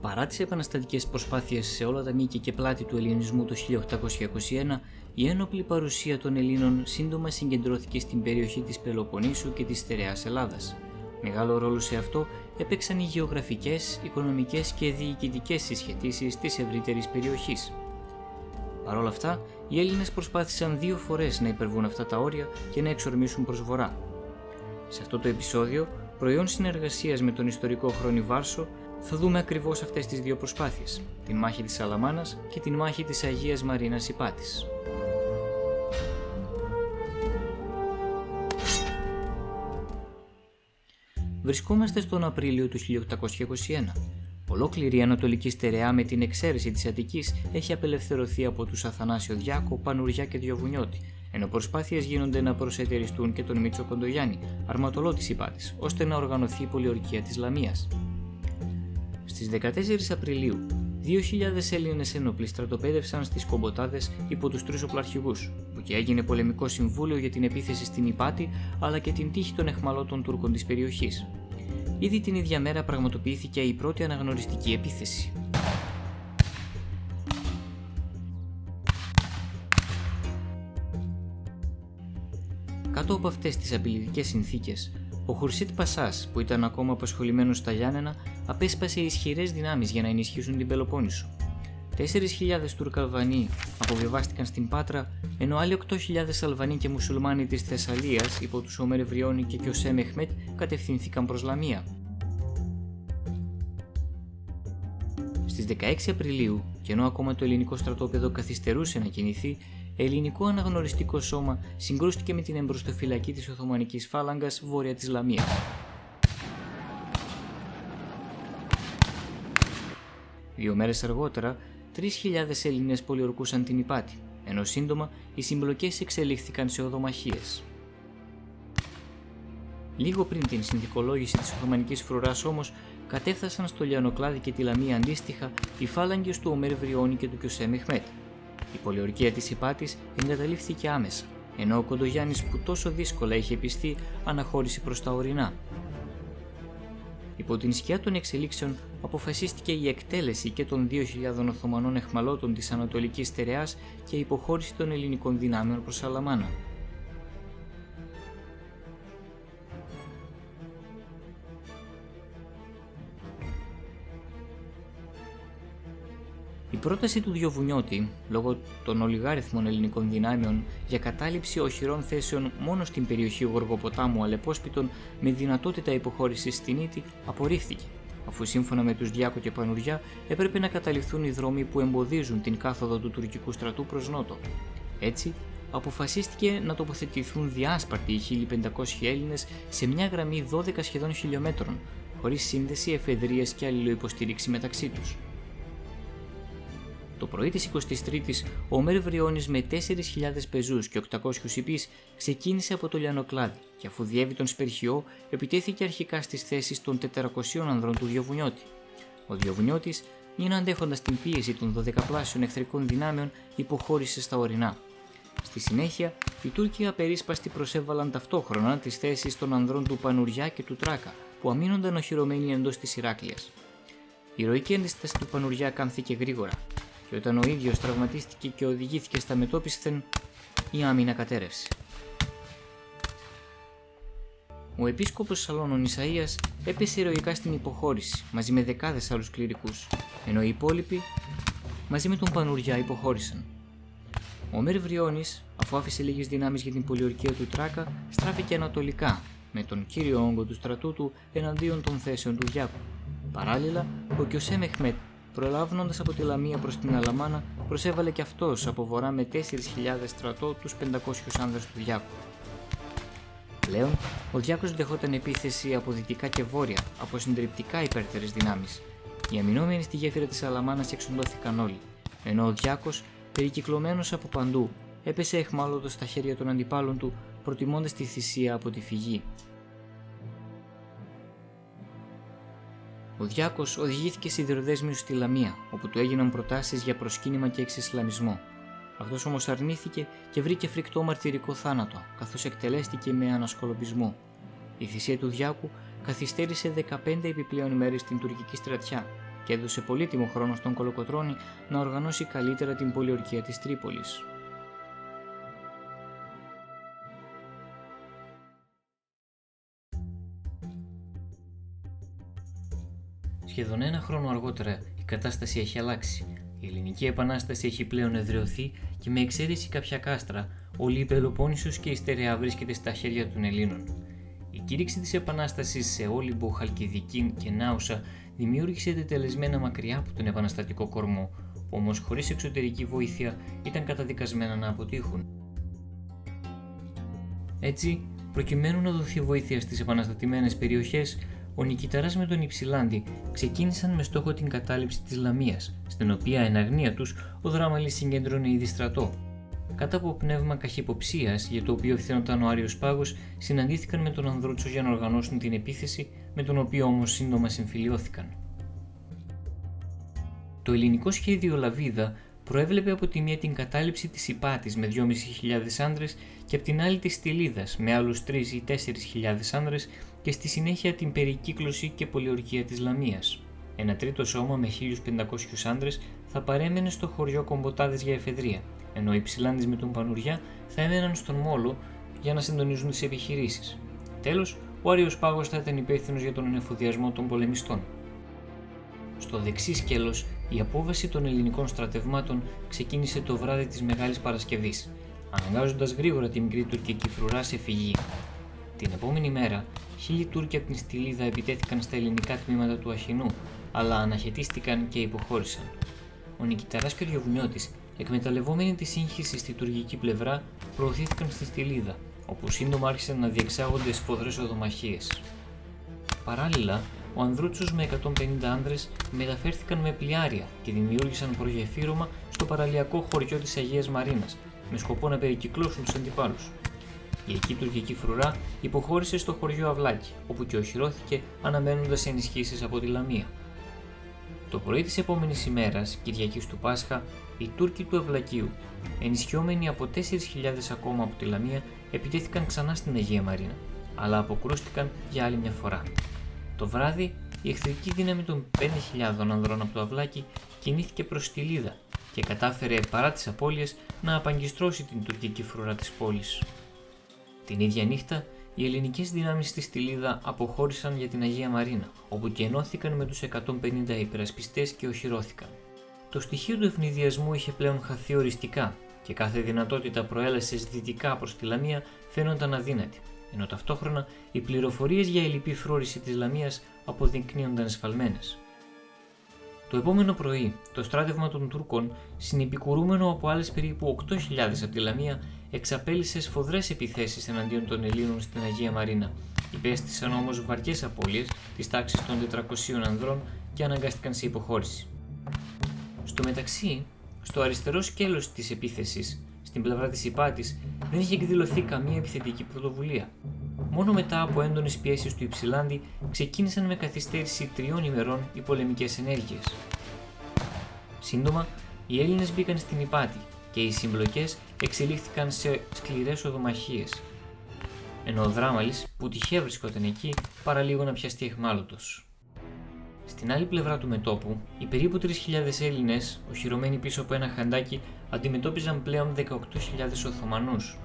Παρά τις επαναστατικές προσπάθειες σε όλα τα μήκη και πλάτη του ελληνισμού το 1821, η ένοπλη παρουσία των Ελλήνων σύντομα συγκεντρώθηκε στην περιοχή της Πελοποννήσου και της στερεάς Ελλάδας. Μεγάλο ρόλο σε αυτό έπαιξαν οι γεωγραφικές, οικονομικές και διοικητικές συσχετίσεις της ευρύτερης περιοχής. Παρ' όλα αυτά, οι Έλληνες προσπάθησαν 2 φορές να υπερβούν αυτά τα όρια και να εξορμήσουν προς βορρά. Σε αυτό το επεισόδιο, προϊόν συνεργασίας με τον ιστορικό Χρονιβάρσο, θα δούμε ακριβώς αυτές τις 2 προσπάθειες, την μάχη της Σαλαμάνας και την μάχη της Αγίας Μαρίνας Ηπάτης. Βρισκόμαστε στον Απρίλιο του 1821. Ολόκληρη η Ανατολική Στερεά, με την εξαίρεση της Αττικής, έχει απελευθερωθεί από τους Αθανάσιο Διάκο, Πανουριά και Διοβουνιώτη, ενώ προσπάθειες γίνονται να προσετεριστούν και τον Μήτσο Κοντογιάννη, αρματολό της Ηπάτης, ώστε να οργανωθεί η πολιορκία της Λαμίας. Στις 14 Απριλίου, 2.000 Έλληνες ένοπλοι στρατοπέδευσαν στις Κομποτάδες υπό τους 3 οπλαρχηγούς, που και έγινε πολεμικό συμβούλιο για την επίθεση στην Ηπάτη αλλά και την τύχη των αιχμαλώτων Τούρκων της περιοχής. Ήδη την ίδια μέρα πραγματοποιήθηκε η πρώτη αναγνωριστική επίθεση. Κάτω από αυτές τις απειλητικές συνθήκες, ο Χουρσίτ Πασάς, που ήταν ακόμα απασχολημένος στα Γιάννενα, απέσπασε ισχυρές δυνάμεις για να ενισχύσουν την Πελοπόννησο. 4.000 Τουρκαλβανοί αποβιβάστηκαν στην Πάτρα, ενώ άλλοι 8.000 Αλβανοί και Μουσουλμάνοι της Θεσσαλίας υπό τους Ομέρ Βριώνη και Κιωσέ Μεχμέτ κατευθύνθηκαν προς Λαμία. Στις 16 Απριλίου, και ενώ ακόμα το ελληνικό στρατόπεδο καθυστερούσε να κινηθεί, ελληνικό αναγνωριστικό σώμα συγκρούστηκε με την εμπροστοφυλακή της Οθωμανικής φάλαγγας βόρεια της Λαμίας. Δύο μέρες αργότερα, 3.000 Έλληνες πολιορκούσαν την Ηπάτη, ενώ σύντομα οι συμπλοκές εξελίχθηκαν σε οδομαχίες. Λίγο πριν την συνθηκολόγηση της Οθωμανικής φρουράς όμως, κατέφθασαν στο Λιανοκλάδι και τη Λαμία αντίστοιχα οι φάλαγγες του Ομέρ Βριώνη και του Κιωσέ Μεχμέτ. Η πολιορκία της Ηπάτης εγκαταλείφθηκε άμεσα, ενώ ο Κοντογιάννης, που τόσο δύσκολα είχε πιστεί, αναχώρησε προς τα ορεινά. Υπό την σκιά των εξελίξεων αποφασίστηκε η εκτέλεση και των 2.000 Οθωμανών αιχμαλώτων της Ανατολικής Στερεάς και η υποχώρηση των ελληνικών δυνάμεων προς Σαλαμάνα. Η πρόταση του Διοβουνιώτη, λόγω των ολιγάριθμων ελληνικών δυνάμεων για κατάληψη οχυρών θέσεων μόνο στην περιοχή Γοργοποτάμου Αλεπόσπιτων με δυνατότητα υποχώρησης στην Ήτη, απορρίφθηκε, αφού σύμφωνα με τους Διάκο και Πανουριά έπρεπε να καταληφθούν οι δρόμοι που εμποδίζουν την κάθοδο του τουρκικού στρατού προς νότο. Έτσι, αποφασίστηκε να τοποθετηθούν διάσπαρτοι οι 1.500 Έλληνες σε μια γραμμή 12 σχεδόν χιλιόμετρων, χωρίς σύνδεση, εφεδρείες και αλληλοϊποστήριξη μεταξύ τους. Το πρωί της 23ης, ο Ομέρ Βριώνης με 4.000 πεζούς και 800 υπείς ξεκίνησε από το Λιανοκλάδι και αφού διέβη τον Σπερχιό, επιτέθηκε αρχικά στις θέσεις των 400 ανδρών του Διοβουνιώτη. Ο Διοβουνιώτης, μην αντέχοντας την πίεση των 12πλάσιων εχθρικών δυνάμεων, υποχώρησε στα ορεινά. Στη συνέχεια, οι Τούρκοι απερίσπαστοι προσέβαλαν ταυτόχρονα τις θέσεις των ανδρών του Πανουριά και του Τράκα, που αμήνονταν οχυρωμένοι εντός της Ηράκλειας. Η ηρωική αντίσταση του Πανουριά κάνθηκε γρήγορα, και όταν ο ίδιος τραυματίστηκε και οδηγήθηκε στα μετώπισθεν, η άμυνα κατέρευσε. Ο επίσκοπος Σαλώνων Ισαΐας έπεσε ηρωικά στην υποχώρηση μαζί με δεκάδες άλλους κληρικούς, ενώ οι υπόλοιποι μαζί με τον Πανουριά υποχώρησαν. Ο Ομέρ Βριώνης, αφού άφησε λίγες δυνάμεις για την πολιορκία του Τράκα, στράφηκε ανατολικά με τον κύριο όγκο του στρατού του εναντίον των θέσεων του Διάκου. Παράλληλα, ο Κιωσέ Μεχμέτ, προλάβνοντας από τη Λαμία προς την Αλαμάνα, προσέβαλε και αυτός από βορρά με 4.000 στρατό τους 500 άνδρες του Διάκου. Πλέον, ο Διάκος δεχόταν επίθεση από δυτικά και βόρεια από συντριπτικά υπέρτερες δυνάμεις. Οι αμυνόμενοι στη γέφυρα της Αλαμάνας εξοντώθηκαν όλοι, ενώ ο Διάκος, περικυκλωμένος από παντού, έπεσε αιχμάλωτος στα χέρια των αντιπάλων του, προτιμώντας τη θυσία από τη φυγή. Ο Διάκος οδηγήθηκε σιδηροδέσμιος στη Λαμία, όπου του έγιναν προτάσεις για προσκύνημα και εξισλαμισμό. Αυτός όμως αρνήθηκε και βρήκε φρικτό μαρτυρικό θάνατο, καθώς εκτελέστηκε με ανασκολοπισμό. Η θυσία του Διάκου καθυστέρησε 15 επιπλέον ημέρες στην τουρκική στρατιά και έδωσε πολύτιμο χρόνο στον Κολοκοτρώνη να οργανώσει καλύτερα την πολιορκία της Τρίπολης. Σχεδόν ένα χρόνο αργότερα η κατάσταση έχει αλλάξει. Η Ελληνική Επανάσταση έχει πλέον εδραιωθεί και με εξαίρεση κάποια κάστρα, όλη η Πελοπόννησος και η Στερεά βρίσκεται στα χέρια των Ελλήνων. Η κήρυξη της Επανάστασης σε Όλυμπο, Χαλκιδική και Νάουσα δημιούργησε τετελεσμένα μακριά από τον επαναστατικό κορμό, που όμως χωρίς εξωτερική βοήθεια ήταν καταδικασμένα να αποτύχουν. Έτσι, προκειμένου να δοθεί βοήθεια στις επαναστατημένες περιοχές, ο Νικηταράς με τον Υψηλάντη ξεκίνησαν με στόχο την κατάληψη της Λαμίας, στην οποία εν αγνία τους ο Δράμαλης συγκέντρωνε ήδη στρατό. Κάτω από πνεύμα καχυποψίας, για το οποίο ευθύνονταν ο Άριος Πάγος, συναντήθηκαν με τον Ανδρούτσο για να οργανώσουν την επίθεση, με τον οποίο όμως σύντομα συμφιλιώθηκαν. Το ελληνικό σχέδιο Λαβίδα προέβλεπε από τη μία την κατάληψη της Ηπάτης με 2.500 άνδρες και από την άλλη της Στυλίδας με άλλους 3 ή 4.000 άνδρες και στη συνέχεια την περικύκλωση και πολιορκία της Λαμίας. Ένα τρίτο σώμα με 1.500 άνδρες θα παρέμενε στο χωριό Κομποτάδες για εφεδρεία, ενώ οι Ψηλάντης με τον Πανουριά θα έμεναν στον Μόλο για να συντονίζουν τις επιχειρήσεις. Τέλος, ο Άριος Πάγος θα ήταν υπεύθυνος για τον ανεφοδιασμό των πολεμιστών. Στο δεξί σκέλος, η απόβαση των ελληνικών στρατευμάτων ξεκίνησε το βράδυ της Μεγάλης Παρασκευής, αναγκάζοντας γρήγορα τη μικρή τουρκική φρουρά σε φυγή. Την επόμενη μέρα, 1.000 Τούρκοι από την Στυλίδα επιτέθηκαν στα ελληνικά τμήματα του Αχινού, αλλά αναχαιτίστηκαν και υποχώρησαν. Ο Νικηταράς και ο Διοβουνιώτης, εκμεταλλευόμενοι τη σύγχυση στη τουρκική πλευρά, προωθήθηκαν στη Στυλίδα, όπου σύντομα άρχισαν να διεξάγονται σφοδρές οδομαχίες. Παράλληλα, ο Ανδρούτσος με 150 άνδρες μεταφέρθηκαν με πλοιάρια και δημιούργησαν προγεφύρωμα στο παραλιακό χωριό της Αγίας Μαρίνας, με σκοπό να περικυκλώσουν τους αντιπάλους. Η εκεί τουρκική φρουρά υποχώρησε στο χωριό Αυλάκι, όπου και οχυρώθηκε αναμένοντας ενισχύσεις από τη Λαμία. Το πρωί της επόμενης ημέρας, Κυριακής του Πάσχα, οι Τούρκοι του Αυλακίου, ενισχυόμενοι από 4.000 ακόμα από τη Λαμία, επιτέθηκαν ξανά στην Αγία Μαρίνα, αλλά αποκρούστηκαν για άλλη μια φορά. Το βράδυ, η εχθρική δύναμη των 5.000 ανδρών από το Αυλάκι κινήθηκε προς Στυλίδα και κατάφερε παρά τις απώλειες να απαγκιστρώσει την τουρκική φρουρά της πόλης. Την ίδια νύχτα, οι ελληνικές δυνάμεις στη Στυλίδα αποχώρησαν για την Αγία Μαρίνα, όπου και ενώθηκαν με τους 150 υπερασπιστές και οχυρώθηκαν. Το στοιχείο του ευνηδιασμού είχε πλέον χαθεί οριστικά και κάθε δυνατότητα προέλασης δυτικά προς τη Λαμία φαίνονταν αδύνατη, ενώ ταυτόχρονα οι πληροφορίες για η λυπή φρούρηση της Λαμίας αποδεικνύονταν εσφαλμένες. Το επόμενο πρωί, το στράτευμα των Τούρκων, συνεπικουρούμενο από άλλες περίπου 8.000 από τη Λαμία, εξαπέλυσε σφοδρές επιθέσεις εναντίον των Ελλήνων στην Αγία Μαρίνα. Υπέστησαν όμως βαριές απώλειες της τάξης των 400 ανδρών και αναγκάστηκαν σε υποχώρηση. Στο μεταξύ, στο αριστερό σκέλος της επίθεσης, στην πλευρά της Ηπάτης, δεν είχε εκδηλωθεί καμία επιθετική πρωτοβουλία. Μόνο μετά από έντονες πιέσεις του Υψηλάντη ξεκίνησαν με καθυστέρηση 3 ημερών οι πολεμικές ενέργειες. Σύντομα, οι Έλληνες μπήκαν στην Ηπάτη και οι συμπλοκές εξελίχθηκαν σε σκληρές οδομαχίες, ενώ ο Δράμαλης, που τυχαία βρισκόταν εκεί, παραλίγο να πιαστεί αιχμάλωτος. Στην άλλη πλευρά του μετώπου, οι περίπου 3.000 Έλληνες, οχυρωμένοι πίσω από ένα χαντάκι, αντιμετώπιζαν πλέον 18.000 Οθωμανούς.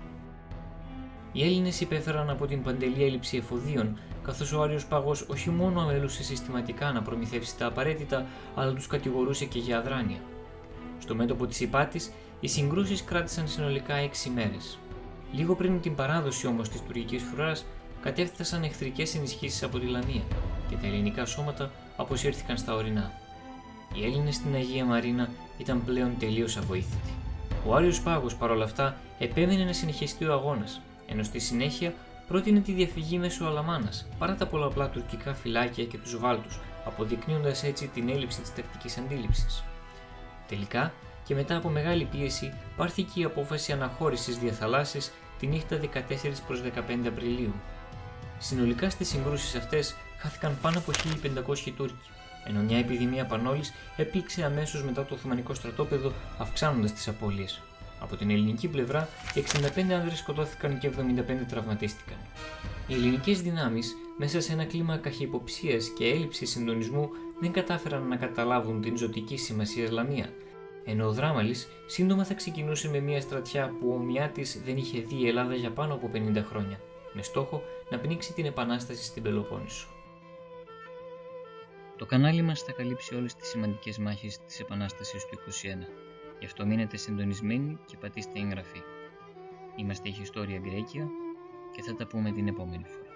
Οι Έλληνες υπέφεραν από την παντελή έλλειψη εφοδίων, καθώς ο Άριος Πάγος όχι μόνο αμελούσε συστηματικά να προμηθεύσει τα απαραίτητα, αλλά τους κατηγορούσε και για αδράνεια. Στο μέτωπο της Ηπάτης, οι συγκρούσεις κράτησαν συνολικά 6 μέρες. Λίγο πριν την παράδοση όμως της τουρκικής φρουράς, κατέφθασαν εχθρικές ενισχύσεις από τη Λαμία και τα ελληνικά σώματα αποσύρθηκαν στα ορεινά. Οι Έλληνες στην Αγία Μαρίνα ήταν πλέον τελείως αβοήθητοι. Ο Άριος Πάγος παρόλα αυτά επέμενε να συνεχιστεί ο αγώνας, ενώ στη συνέχεια πρότεινε τη διαφυγή μέσω Αλαμάνας παρά τα πολλαπλά τουρκικά φυλάκια και τους βάλτους, αποδεικνύοντας έτσι την έλλειψη της τακτικής αντίληψης. Τελικά, και μετά από μεγάλη πίεση, πάρθηκε η απόφαση αναχώρησης διαθαλάσσης τη νύχτα 14 προς 15 Απριλίου. Συνολικά στις συγκρούσεις αυτές χάθηκαν πάνω από 1.500 Τούρκοι, ενώ μια επιδημία πανόλης έπληξε αμέσως μετά το Οθωμανικό στρατόπεδο, αυξάνοντας τις απώλειες. Από την ελληνική πλευρά, 65 άνδρες σκοτώθηκαν και 75 τραυματίστηκαν. Οι ελληνικές δυνάμεις, μέσα σε ένα κλίμα καχυποψίας και έλλειψης συντονισμού, δεν κατάφεραν να καταλάβουν την ζωτική σημασία Λαμία, ενώ ο Δράμαλης σύντομα θα ξεκινούσε με μια στρατιά που ομοιά της δεν είχε δει η Ελλάδα για πάνω από 50 χρόνια, με στόχο να πνίξει την επανάσταση στην Πελοπόννησο. Το κανάλι μας θα καλύψει όλες τις σημαντικές μάχες της Επανάστασης του 21. Γι' αυτό μείνετε συντονισμένοι και πατήστε εγγραφή. Είμαστε η Historia Graecia και θα τα πούμε την επόμενη φορά.